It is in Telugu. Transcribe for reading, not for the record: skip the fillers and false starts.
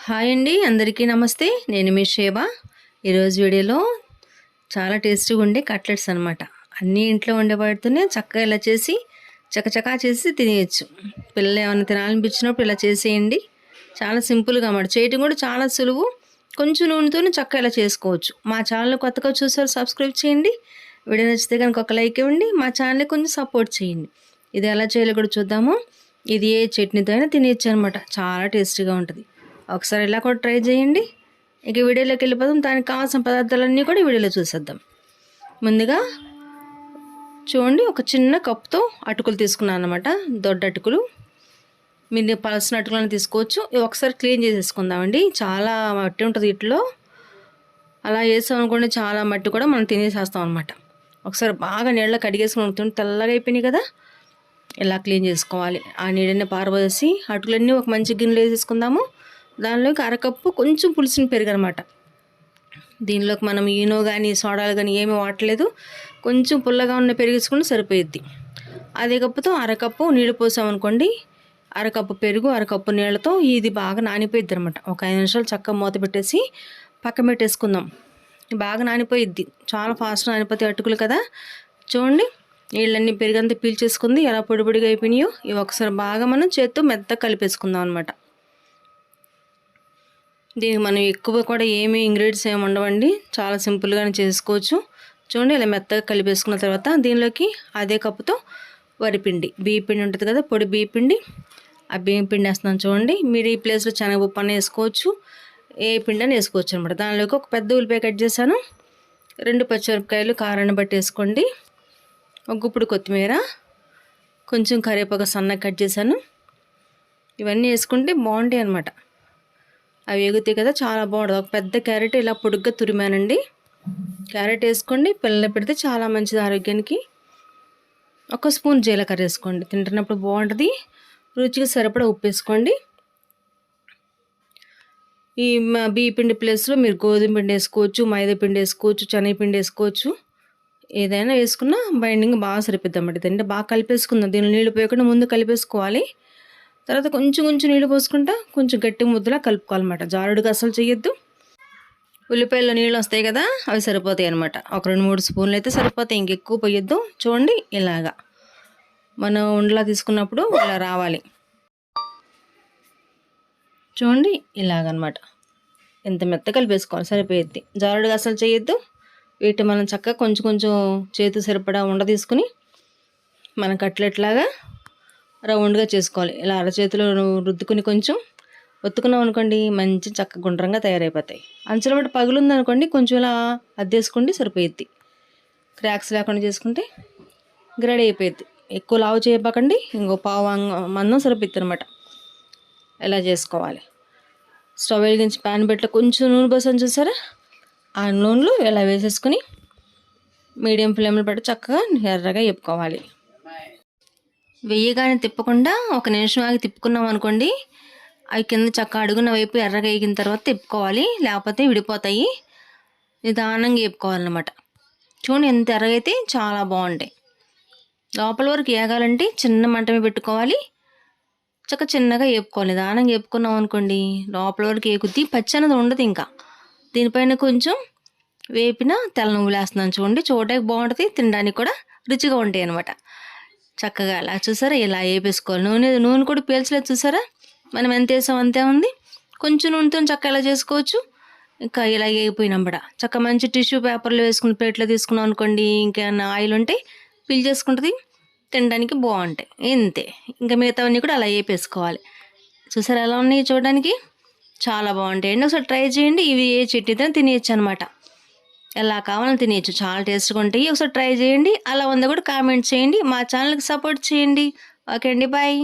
హాయ్ అండి, అందరికీ నమస్తే. నేను మీ షేబ. ఈరోజు వీడియోలో చాలా టేస్టీగా ఉండే కట్లెట్స్ అనమాట. అన్నీ ఇంట్లో ఉండే వాటితోనే చక్కగా ఇలా చేసి చకచకా చేసి తినేయచ్చు. పిల్లలు ఏమైనా తినాలనిపించినప్పుడు ఇలా చేసేయండి. చాలా సింపుల్గా అన్నమాట. చేయటం కూడా చాలా సులువు. కొంచెం నూనెతోనే చక్కగా ఇలా చేసుకోవచ్చు. మా ఛానల్ కొత్తగా చూసారు, సబ్స్క్రైబ్ చేయండి. వీడియో నచ్చితే కనుక ఒక లైక్ ఇవ్వండి. మా ఛానల్ని కొంచెం సపోర్ట్ చేయండి. ఇది ఎలా చేయాలో కూడా చూద్దాము. ఇది ఏ చట్నీతో అయినా తినేయచ్చు అనమాట. చాలా టేస్టీగా ఉంటుంది. ఒకసారి ఇలా కూడా ట్రై చేయండి. ఇక వీడియోలోకి వెళ్ళిపోదాం. దానికి కావాల్సిన పదార్థాలన్నీ కూడా వీడియోలో చూసేద్దాం. ముందుగా చూడండి, ఒక చిన్న కప్తో అటుకులు తీసుకున్నాను అనమాట. దొడ్డ అటుకులు. మీరు పలసిన అటుకులను తీసుకోవచ్చు. ఇవి ఒకసారి క్లీన్ చేసేసుకుందామండి. చాలా మట్టి ఉంటుంది వీటిలో. అలా వేసామనుకోండి చాలా మట్టి కూడా మనం తినేసేస్తాం అనమాట. ఒకసారి బాగా నీళ్ళ కడిగేసుకుని ఉంటుంది. తెల్లగా అయిపోయినాయి కదా, ఇలా క్లీన్ చేసుకోవాలి. ఆ నీళ్ళని పారబోసి అటుకులన్నీ ఒక మంచి గిన్నెలో వేసేసుకుందాము. దానిలోకి అరకప్పు కొంచెం పులిసిన పెరుగు అనమాట. దీనిలోకి మనం ఈనో కానీ సోడాలు కానీ ఏమీ వాడలేదు. కొంచెం పుల్లగా ఉన్న పెరుగు వేసుకుంటే సరిపోయిద్ది. అదే కప్పుతో అరకప్పు నీళ్ళు పోసామనుకోండి. అరకప్పు పెరుగు అరకప్పు నీళ్ళతో ఇది బాగా నానిపోయిద్ది అనమాట. ఒక 5 నిమిషాలు చక్కగా మూత పెట్టేసి పక్కన పెట్టేసుకుందాం. బాగా నానిపోయిద్ది. చాలా ఫాస్ట్ నానిపోతాయి అటుకులు కదా. చూడండి, నీళ్ళన్నీ పెరుగంతా పీల్చేసుకుంది. ఎలా పొడి పొడిగా అయిపోయినాయో ఇవి ఒకసారి బాగా మనం చేత్తో మెత్తగా కలిపేసుకుందాం అనమాట. దీనికి మనం ఎక్కువ కూడా ఏమీ ఇంగ్రీడియంట్స్ ఏమి ఉండవండి. చాలా సింపుల్గానే చేసుకోవచ్చు. చూడండి, ఇలా మెత్తగా కలిపేసుకున్న తర్వాత దీనిలోకి అదే కప్పుతో వరిపిండి, బియ్యపిండి ఉంటుంది కదా, పొడి బియ్యపిండి. ఆ బియ్యం పిండి వేస్తున్నాను చూడండి. మీరు ఈ ప్లేస్లో శనగపప్పు అని వేసుకోవచ్చు, ఏ పిండి అని వేసుకోవచ్చు అనమాట. దానిలోకి ఒక పెద్ద ఉల్లిపాయ కట్ చేశాను. 2 పచ్చిమిరపకాయలు కారాన్ని బట్టి వేసుకోండి. ఒక గుప్పుడు కొత్తిమీర, కొంచెం కరివేపాకు సన్నగా కట్ చేశాను. ఇవన్నీ వేసుకుంటే బాగుంటాయి అనమాట. అవి ఎగుతాయి కదా, చాలా బాగుంటుంది. ఒక పెద్ద క్యారెట్ ఇలా పొడుగ్గా తురిమానండి. క్యారెట్ వేసుకోండి. పిల్లలు పెడితే చాలా మంచిది ఆరోగ్యానికి. 1 స్పూన్ జీలకర్ర వేసుకోండి. తింటున్నప్పుడు బాగుంటుంది. రుచికి సరిపడా ఉప్పు వేసుకోండి. ఈ బియ్య పిండి ప్లేస్లో మీరు గోధుమ పిండి వేసుకోవచ్చు, మైదా పిండి వేసుకోవచ్చు, శనగపిండి వేసుకోవచ్చు. ఏదైనా వేసుకున్నా బైండింగ్ బాగా సరిపోద్ది అన్నమాట. ఇదంటే బాగా కలిపేసుకుందాం. దీనిలో నీళ్ళు పోయకుండా ముందు కలిపేసుకోవాలి. తర్వాత కొంచెం కొంచెం నీళ్ళు పోసుకుంటా కొంచెం గట్టి ముద్దలా కలుపుకోవాలన్నమాట. జారుడుగా అసలు చేయొద్దు. ఉల్లిపాయల్లో నీళ్ళు వస్తాయి కదా, అవి సరిపోతాయి అనమాట. ఒక 2-3 స్పూన్లు అయితే సరిపోతాయి. ఇంకెక్కువ పోయొద్దు. చూడండి, ఇలాగా మనం ఉండలా తీసుకున్నప్పుడు ఇలా రావాలి. చూడండి, ఇలాగనమాట. ఎంత మెత్త కలిపేసుకోవాలి, సరిపోయిద్ది. జారుడుగా అసలు చేయొద్దు. వీటిని మనం చక్కగా కొంచెం కొంచెం చేతు సరిపడా ఉండ తీసుకుని మనం కట్లెట్లాగా రౌండ్గా చేసుకోవాలి. ఇలా అరచేతిలో రుద్దుకుని కొంచెం ఒత్తుకున్నాం అనుకోండి, మంచి చక్క గుండ్రంగా తయారైపోతాయి. అంచుల బట్టి పగులుందనుకోండి, కొంచెం ఇలా అద్దేసుకోండి, సరిపోయిద్ది. క్రాక్స్ లేకుండా చేసుకుంటే రెడీ అయిపోయిద్ది. ఎక్కువ లావు చేయబాకండి. ఇంకో పావు మందం సరిపోద్ది అనమాట. ఇలా చేసుకోవాలి. స్టవ్ వెలిగించి ప్యాన్ పెట్టి కొంచెం నూనె పోసాను చూసారా, ఆ నూనెలో ఇలా వేసేసుకుని మీడియం ఫ్లేమ్లో పెట్టి చక్కగా ఎర్రగా వేపుకోవాలి. వెయ్యగానే తిప్పకుండా 1 నిమిషం ఆగి తిప్పుకున్నాం అనుకోండి, అవి కింద చక్క అడుగున వైపు ఎర్రగా వేగిన తర్వాత తిప్పుకోవాలి. లేకపోతే విడిపోతాయి. నిదానంగా వేపుకోవాలన్నమాట. చూడండి, ఎంత ఎర్రగైతే చాలా బాగుంటాయి. లోపల వరకు వేగాలంటే చిన్న మంట మీద పెట్టుకోవాలి. చక్క చిన్నగా వేపుకోవాలి. నిదానంగా వేపుకున్నాం అనుకోండి, లోపల వరకు వేగుద్ది. పచ్చి అనేది ఉండదు. ఇంకా దీనిపైన కొంచెం వేపిన తెల్ల నువ్వులు వేస్తున్నాను చూడండి. చూడడానికి బాగుంటుంది, తినడానికి కూడా రుచిగా ఉంటాయి అనమాట. చక్కగా అలా చూసారా, ఇలా వేపేసుకోవాలి. నూనె కూడా పీల్చలేదు చూసారా. మనం ఎంత వేసాం అంతే ఉంది. కొంచెం నూనెతో చక్క ఇలా చేసుకోవచ్చు. ఇంకా ఇలా వేగిపోయినప్పుడు చక్క మంచి టిష్యూ పేపర్లో వేసుకుని ప్లేట్లో తీసుకున్నాం అనుకోండి, ఇంకేమన్నా ఆయిల్ ఉంటే పీల్ చేసుకుంటుంది, తినడానికి బాగుంటాయి. ఇంతే. ఇంకా మిగతావన్నీ కూడా అలా వేపేసుకోవాలి. చూసారా ఎలా ఉన్నాయి చూడడానికి, చాలా బాగుంటాయి అండి. ఒకసారి ట్రై చేయండి. ఇవి ఏ చట్నీతో తినేయచ్చు అనమాట. ఎలా కావాలని తినేయచ్చు. చాలా టేస్ట్గా ఉంటాయి. ఒకసారి ట్రై చేయండి. అలా ఉందో కూడా కామెంట్ చేయండి. మా ఛానల్కి సపోర్ట్ చేయండి. ఓకే అండి, బాయ్.